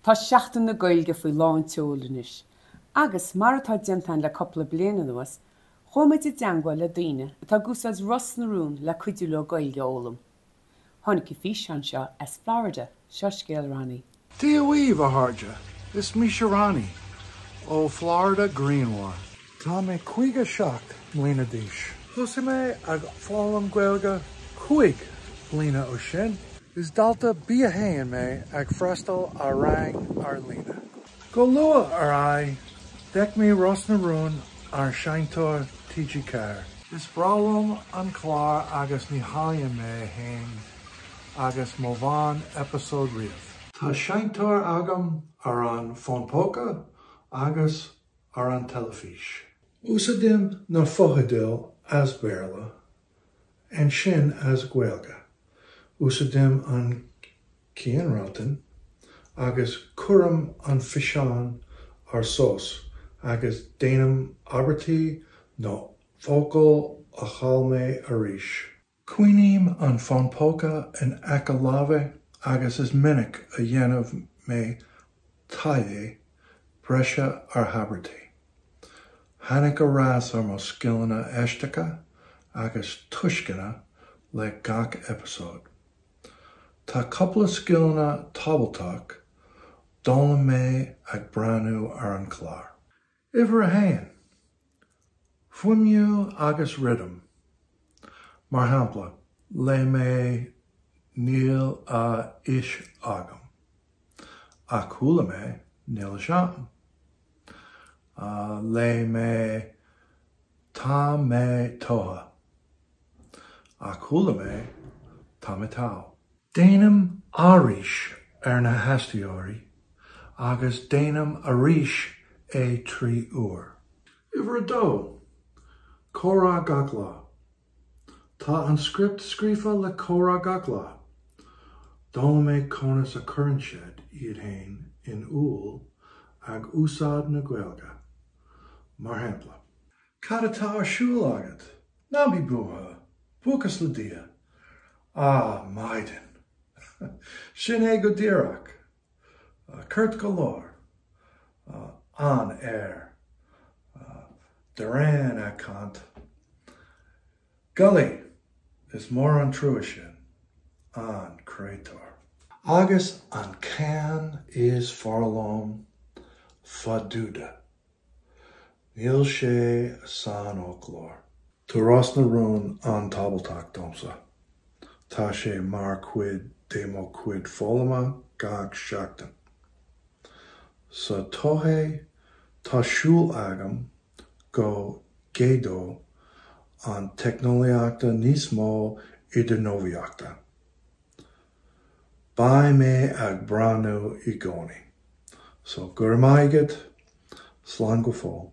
Tá seachtain na Gaeilge faoi lán teolanis. Agus mar atá dintain le coppla bliana nuas, choid I deangwa le daoine atá gúsas Ross na rún le cuidiú le Gaeilge ólam. Tháinig I fís an seo as Florida, seo scéal Ronnie. Dia weave a harja. This Misha Ronnie. O Florida Greenwa. Tá me cuiga seacht mlína díis. Thusa me ag fálam Gaeilge chuig mlína ó sin. Is dalta bí a hain me ag freistal a rang ar lína. Go lua ar ai, dec me Ross na rún ar seintor TG car. Is bralum an clár agus ní haia me hain agus móván episode riamh. Tá seintor agam ar an fónpóca agus ar an telefís. Úsadim na fohadil as Béarla and sin as Gaeilge. Úsadim an Cianraltan agus curam an Fishan ar sós agus déanam abertí no focal a chalme arís. Cuinim an fónpóca an acalave agus is minic a dhéanamh me taide breise ar habertí. Hannig a rás ar mo skillna estecha agus tuiscina le gach episode. Tá coupla skillna tabaltach dóna me ag branu ar an clár. Iver a hain, fuimiú agus rhythm. Mar hampla, le me níl a ish agam. Ach hula me níl a seaam. Le me tá me toha. Ach hula me tá me tau. Déanam áris ar na hastióirí, agus déanam aris é trí uair. Iver a dó, córá gachlá. Tá an script scrífa le córá gachlá. Dóla me conas a current shed iad hain in úl ag úsáid na Gaeilge. Mar hempla. Cad atá ar siúl agat, ná bí buha, buchas le dia. Maiden. Sin é go díreach. Curt go leor. An air. Duran a cant. Gully is mór an trua sin. An creator. Agus an can is forlóm faduda. Níl sé san ó chlór. Tá Ross na rún an tabaltach domsa. Tá sé mar cuid démo cuid fólama gach seachtain. Sa tóhé tá siúl agam go gédó an technoliaachta níos mó idirnóíochta. Ba me ag branu I gcónaí. So gur maigad, slán go fóll.